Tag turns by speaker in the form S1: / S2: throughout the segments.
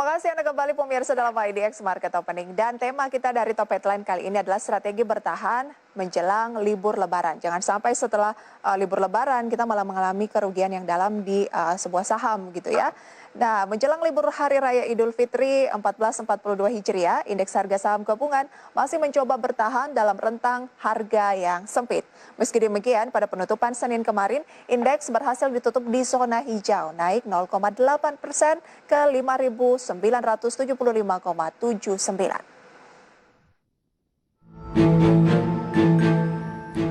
S1: Terima kasih Anda kembali pemirsa dalam IDX Market Opening. Dan tema kita dari Top Headline kali ini adalah strategi bertahan menjelang libur lebaran. Jangan sampai setelah libur lebaran kita malah mengalami kerugian yang dalam di sebuah saham gitu ya. Nah, menjelang libur Hari Raya Idul Fitri 1442 Hijriah, indeks harga saham gabungan masih mencoba bertahan dalam rentang harga yang sempit. Meski demikian, pada penutupan Senin kemarin, indeks berhasil ditutup di zona hijau, naik 0,8% ke 5.975,79.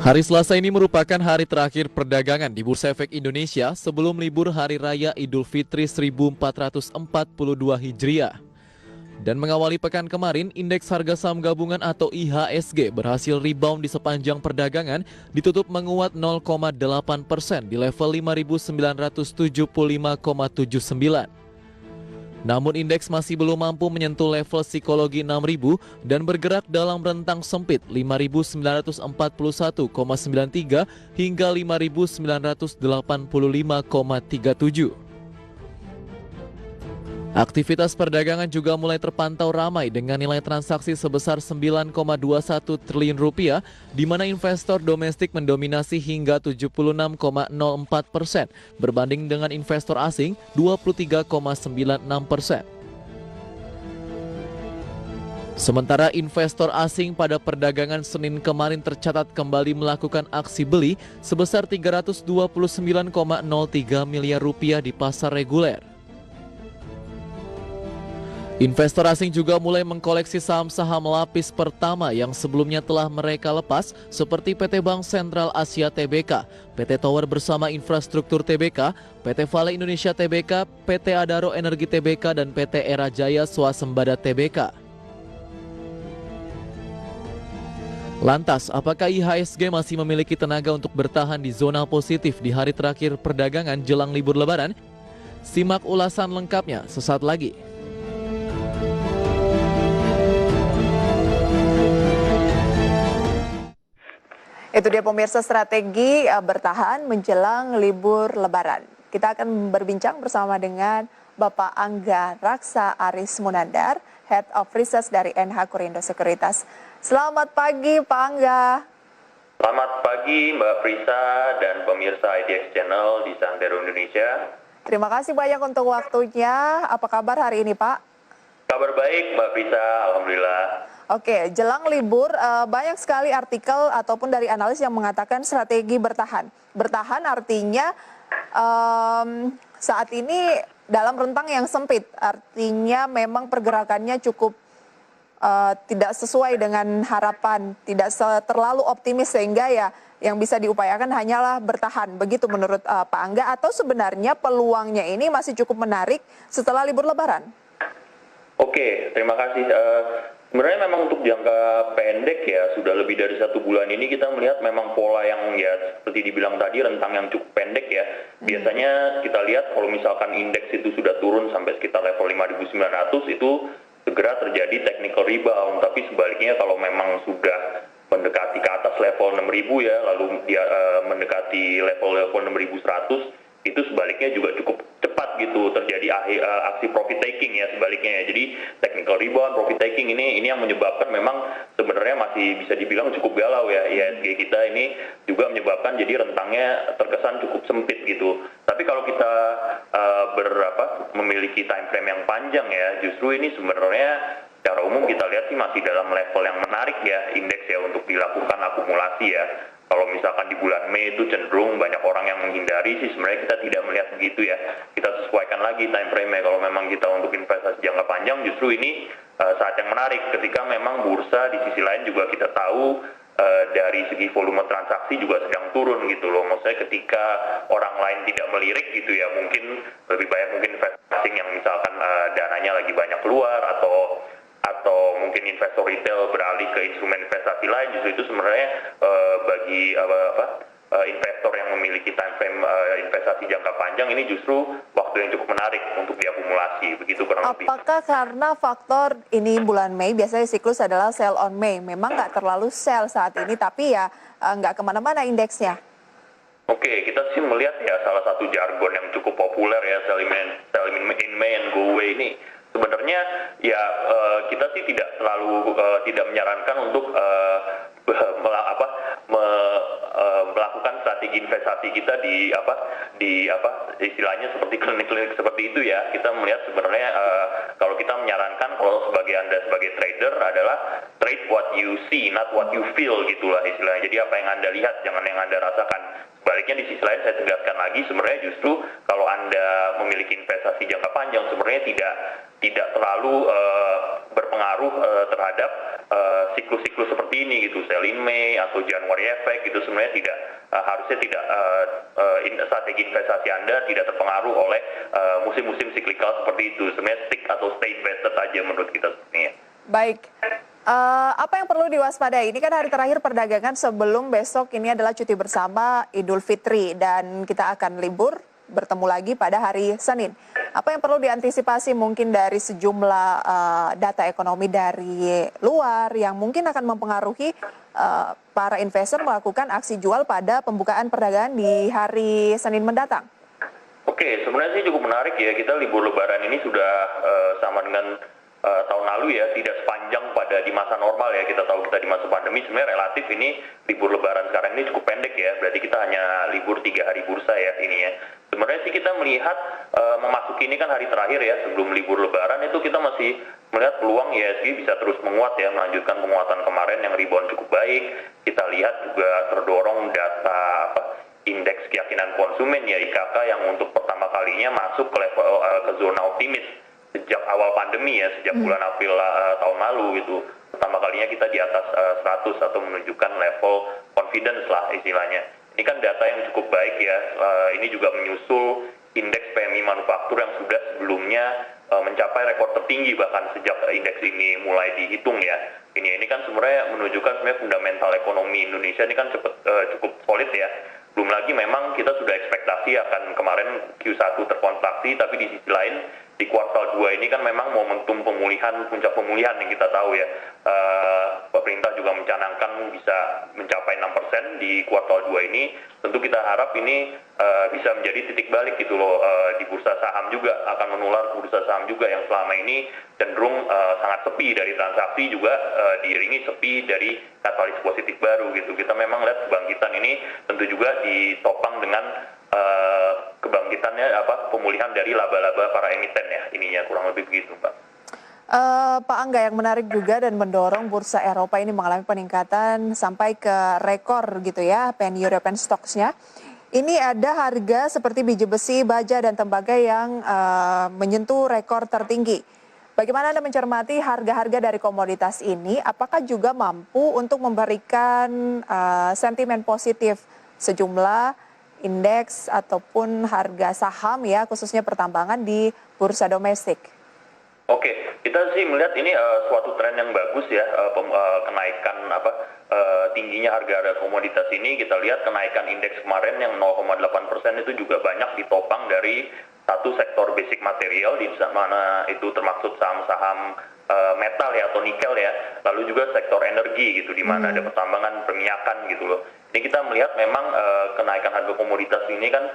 S2: Hari Selasa ini merupakan hari terakhir perdagangan di Bursa Efek Indonesia sebelum libur Hari Raya Idul Fitri 1442 Hijriah. Dan mengawali pekan kemarin, indeks harga saham gabungan atau IHSG berhasil rebound di sepanjang perdagangan, ditutup menguat 0,8% di level 5.975,79. Namun indeks masih belum mampu menyentuh level psikologi 6.000 dan bergerak dalam rentang sempit 5.941,93 hingga 5.985,37. Aktivitas perdagangan juga mulai terpantau ramai dengan nilai transaksi sebesar 9,21 triliun rupiah, di mana investor domestik mendominasi hingga 76,04% berbanding dengan investor asing 23,96%. Sementara investor asing pada perdagangan Senin kemarin tercatat kembali melakukan aksi beli sebesar 329,03 miliar rupiah di pasar reguler. Investor asing juga mulai mengkoleksi saham-saham lapis pertama yang sebelumnya telah mereka lepas seperti PT Bank Sentral Asia Tbk, PT Tower Bersama Infrastruktur Tbk, PT Vale Indonesia Tbk, PT Adaro Energi Tbk, dan PT Era Jaya Swasembada Tbk. Lantas, apakah IHSG masih memiliki tenaga untuk bertahan di zona positif di hari terakhir perdagangan jelang libur lebaran? Simak ulasan lengkapnya sesaat lagi.
S1: Itu dia pemirsa strategi bertahan menjelang libur lebaran. Kita akan berbincang bersama dengan Bapak Angga Raksa Aris Munandar, Head of Research dari NH Kurindo Sekuritas. Selamat pagi Pak Angga.
S3: Selamat pagi Mbak Prisa dan pemirsa IDX Channel di Santero Indonesia.
S1: Terima kasih banyak untuk waktunya. Apa kabar hari ini Pak?
S3: Kabar baik Mbak Prisa, Alhamdulillah.
S1: Oke, jelang libur banyak sekali artikel ataupun dari analis yang mengatakan strategi bertahan. Bertahan artinya saat ini dalam rentang yang sempit, artinya memang pergerakannya cukup tidak sesuai dengan harapan, tidak terlalu optimis sehingga ya yang bisa diupayakan hanyalah bertahan. Begitu menurut Pak Angga, atau sebenarnya peluangnya ini masih cukup menarik setelah libur lebaran?
S3: Oke, terima kasih. Sebenarnya memang untuk jangka pendek ya, sudah lebih dari 1 bulan ini kita melihat memang pola yang ya seperti dibilang tadi, rentang yang cukup pendek ya. Biasanya kita lihat kalau misalkan indeks itu sudah turun sampai sekitar level 5.900 itu segera terjadi technical rebound. Tapi sebaliknya kalau memang sudah mendekati ke atas level 6.000 ya, lalu dia mendekati level 6.100, itu sebaliknya juga cukup cepat gitu terjadi aksi profit taking ya sebaliknya ya. Jadi technical rebound, profit taking ini yang menyebabkan memang sebenarnya masih bisa dibilang cukup galau ya IHSG kita ini, juga menyebabkan jadi rentangnya terkesan cukup sempit gitu. Tapi kalau kita memiliki time frame yang panjang ya, justru ini sebenarnya secara umum kita lihat sih masih dalam level yang menarik ya indeks ya untuk dilakukan akumulasi ya. Kalau misalkan di bulan Mei itu cenderung banyak orang yang menghindari sih, sebenarnya kita tidak melihat begitu ya. Kita sesuaikan lagi time frame-nya. Kalau memang kita untuk investasi jangka panjang, justru ini saat yang menarik ketika memang bursa di sisi lain juga kita tahu dari segi volume transaksi juga sedang turun gitu loh. Maksudnya ketika orang lain tidak melirik gitu ya, mungkin lebih banyak mungkin investing yang misalkan dananya lagi banyak keluar atau mungkin investor retail beralih ke instrumen investasi lain, justru itu sebenarnya bagi investor yang memiliki time frame investasi jangka panjang ini justru waktu yang cukup menarik untuk diakumulasi, begitu kurang lebih.
S1: Apakah karena faktor ini bulan Mei, biasanya siklus adalah sell on May, memang nggak terlalu sell saat ini, tapi ya nggak kemana-mana indeksnya?
S3: Oke, kita sih melihat ya salah satu jargon yang cukup populer ya, sell in May and go away ini sebenarnya ya kita sih tidak terlalu tidak menyarankan untuk melakukan strategi investasi kita di istilahnya seperti klinik-klinik seperti itu ya. Kita melihat sebenarnya kalau kita menyarankan kalau Anda sebagai trader adalah trade what you see, not what you feel gitulah istilahnya. Jadi apa yang Anda lihat, jangan yang Anda rasakan. Sebaliknya di sisi lain saya tegaskan lagi, sebenarnya justru kalau Anda memiliki investasi jangka panjang sebenarnya tidak terlalu berpengaruh terhadap siklus-siklus seperti ini gitu, sell in May atau January effect gitu, sebenarnya harusnya tidak strategi investasi Anda tidak terpengaruh oleh musim-musim siklikal seperti itu. Sebenarnya stick atau stay invested aja menurut kita sebenarnya.
S1: Baik. Apa yang perlu diwaspadai? Ini kan hari terakhir perdagangan sebelum besok ini adalah cuti bersama Idul Fitri dan kita akan libur bertemu lagi pada hari Senin. Apa yang perlu diantisipasi mungkin dari sejumlah data ekonomi dari luar yang mungkin akan mempengaruhi para investor melakukan aksi jual pada pembukaan perdagangan di hari Senin mendatang?
S3: Oke, sebenarnya sih cukup menarik ya, kita libur Lebaran ini sudah sama dengan tahun lalu ya, tidak sepanjang pada di masa normal ya. Kita tahu kita di masa pandemi sebenarnya relatif ini libur Lebaran sekarang ini cukup pendek ya, berarti kita hanya libur 3 hari bursa ya ini ya. Sebenarnya sih kita melihat memasuki ini kan hari terakhir ya sebelum libur Lebaran, itu kita masih melihat peluang IHSG bisa terus menguat ya, melanjutkan penguatan kemarin yang rebound cukup baik. Kita lihat juga terdorong data indeks keyakinan konsumen ya IKK yang untuk pertama kalinya masuk ke level ke zona optimis sejak awal pandemi ya, sejak bulan April tahun lalu gitu. Pertama kalinya kita di atas 100 atau menunjukkan level confidence lah istilahnya. Ini kan data yang cukup baik ya. Ini juga menyusul indeks PMI manufaktur yang sudah sebelumnya mencapai rekor tertinggi bahkan sejak indeks ini mulai dihitung ya. Ini kan sebenarnya menunjukkan sebenarnya fundamental ekonomi Indonesia ini kan cukup solid ya. Belum lagi memang kita sudah ekspektasi akan kemarin Q1 terkontraksi, tapi di sisi lain di kuartal 2 ini kan memang momentum pemulihan, puncak pemulihan yang kita tahu ya. Pemerintah juga mencanangkan bisa mencapai 6% di kuartal 2 ini. Tentu kita harap ini bisa menjadi titik balik gitu loh di bursa saham juga, akan menular ke bursa saham juga yang selama ini cenderung sangat sepi dari transaksi, juga diiringi sepi dari katalis positif baru gitu. Kita memang lihat kebangkitan ini tentu juga ditopang dengan kebangkitannya pemulihan dari laba-laba para emiten ya, ininya kurang lebih begitu Pak.
S1: Pak Angga, yang menarik juga dan mendorong bursa Eropa ini mengalami peningkatan sampai ke rekor gitu ya, Pan-European Stocks-nya. Ini ada harga seperti biji besi, baja, dan tembaga yang menyentuh rekor tertinggi. Bagaimana Anda mencermati harga-harga dari komoditas ini? Apakah juga mampu untuk memberikan sentimen positif sejumlah indeks ataupun harga saham ya, khususnya pertambangan di bursa domestik?
S3: Oke, kita sih melihat ini suatu tren yang bagus ya, kenaikan tingginya harga komoditas ini. Kita lihat kenaikan indeks kemarin yang 0,8% itu juga banyak ditopang dari satu sektor basic material, di mana itu termaksud saham-saham metal ya atau nikel ya, lalu juga sektor energi gitu, di mana ada pertambangan, perminyakan gitu loh. Ini kita melihat memang kenaikan harga komoditas ini kan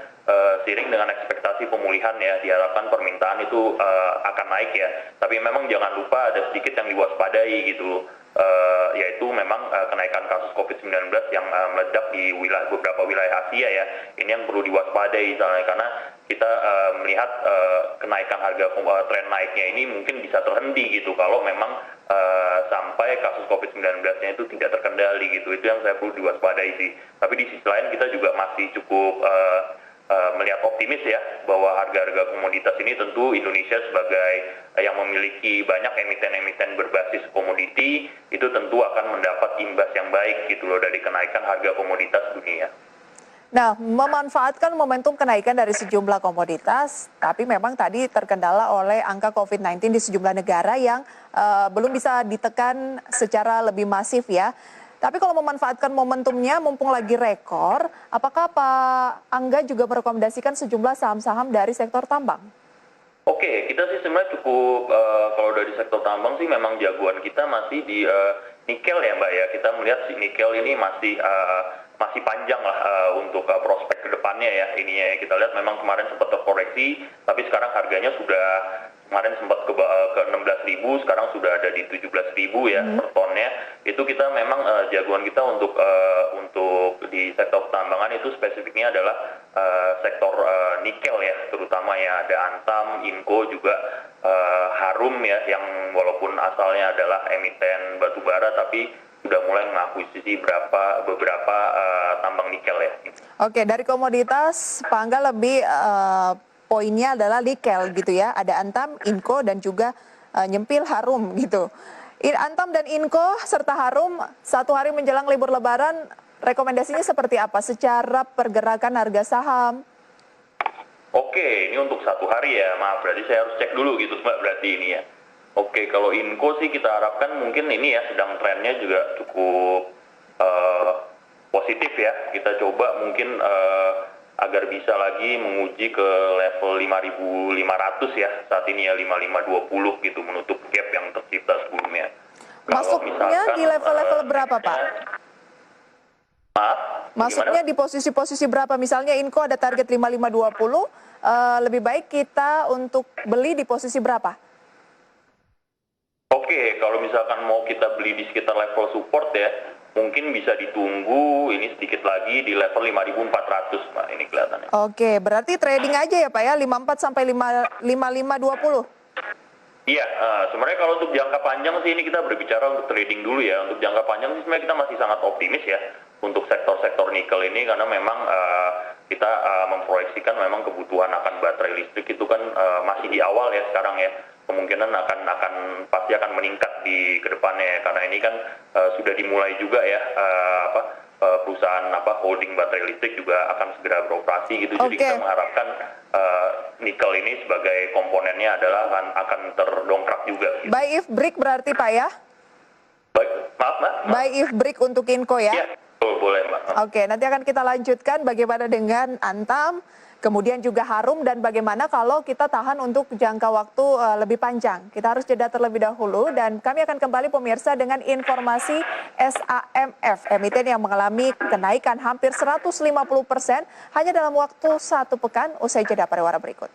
S3: seiring dengan ekspektasi pemulihan ya, diharapkan permintaan itu akan naik ya. Tapi memang jangan lupa ada sedikit yang diwaspadai gitu loh, yaitu memang kenaikan kasus COVID-19 yang meledak di beberapa wilayah Asia ya. Ini yang perlu diwaspadai karena kita melihat kenaikan harga tren naiknya ini mungkin bisa terhenti gitu kalau memang sampai kasus COVID-19-nya itu tidak terkendali gitu. Itu yang saya perlu diwaspadai sih. Tapi di sisi lain kita juga masih cukup melihat optimis ya, bahwa harga-harga komoditas ini tentu Indonesia sebagai yang memiliki banyak emiten-emiten berbasis komoditi itu tentu akan mendapat imbas yang baik gitu loh dari kenaikan harga komoditas dunia.
S1: Nah, memanfaatkan momentum kenaikan dari sejumlah komoditas, tapi memang tadi terkendala oleh angka COVID-19 di sejumlah negara yang belum bisa ditekan secara lebih masif ya. Tapi kalau memanfaatkan momentumnya, mumpung lagi rekor, apakah Pak Angga juga merekomendasikan sejumlah saham-saham dari sektor tambang?
S3: Oke, kita sih sebenarnya cukup, kalau dari sektor tambang sih memang jagoan kita masih di nikel ya Mbak ya. Kita melihat si nikel ini masih panjang lah untuk prospek ke depannya ya. Ininya ya, kita lihat memang kemarin sempat terkoreksi, tapi sekarang harganya sudah kemarin sempat ke 15.000, sekarang sudah ada di 17.000 ya per tonnya. Itu kita memang jagoan kita untuk di sektor tambangan itu spesifiknya adalah sektor nikel ya, terutama ya ada Antam, Inco juga Harum ya, yang walaupun asalnya adalah emiten batubara tapi sudah mulai mengakuisisi beberapa tambang nikel ya.
S1: Oke, dari komoditas Pak Angga lebih poinnya adalah nikel gitu ya. Ada Antam, Inco dan juga nyempil Harum gitu. Antam dan Inco serta Harum satu hari menjelang libur Lebaran, rekomendasinya seperti apa secara pergerakan harga saham?
S3: Oke, ini untuk satu hari ya, maaf berarti saya harus cek dulu gitu Mbak, berarti ini ya. Oke, kalau Inco sih kita harapkan mungkin ini ya, sedang trennya juga cukup positif ya. Kita coba mungkin agar bisa lagi menguji ke level 5.500 ya, saat ini ya 5.520 gitu, menutup gap yang tercipta sebelumnya.
S1: Masuknya di level-level berapa Pak?
S3: Maaf?
S1: Masuknya
S3: Gimana?
S1: di posisi-posisi berapa? Misalnya Inco ada target 5.520, lebih baik kita untuk beli di posisi berapa?
S3: Oke, kalau misalkan mau kita beli di sekitar level support ya, mungkin bisa ditunggu ini sedikit lagi di level 5.400 Mbak, ini kelihatannya.
S1: Oke, berarti trading aja ya Pak ya, 54 sampai 5520.
S3: Iya, sebenarnya kalau untuk jangka panjang sih ini kita berbicara untuk trading dulu ya. Untuk jangka panjang sih sebenarnya kita masih sangat optimis ya untuk sektor-sektor nikel ini, karena memang kita memproyeksikan memang kebutuhan akan baterai listrik itu kan masih di awal ya sekarang ya. Kemungkinan pasti akan meningkat di kedepannya ya, karena ini kan sudah dimulai juga ya perusahaan holding baterai listrik juga akan segera beroperasi gitu. Jadi kita mengharapkan nikel ini sebagai komponennya adalah akan terdongkrak juga. Gitu.
S1: Buy if break berarti Pak ya?
S3: Maaf Mbak.
S1: Buy if break untuk Inco ya?
S3: Iya, boleh Mbak.
S1: Oke, nanti akan kita lanjutkan bagaimana dengan Antam, kemudian juga Harum, dan bagaimana kalau kita tahan untuk jangka waktu lebih panjang. Kita harus jeda terlebih dahulu, dan kami akan kembali pemirsa dengan informasi SAMF, emiten yang mengalami kenaikan hampir 150% hanya dalam waktu 1 pekan usai jeda pariwara berikut.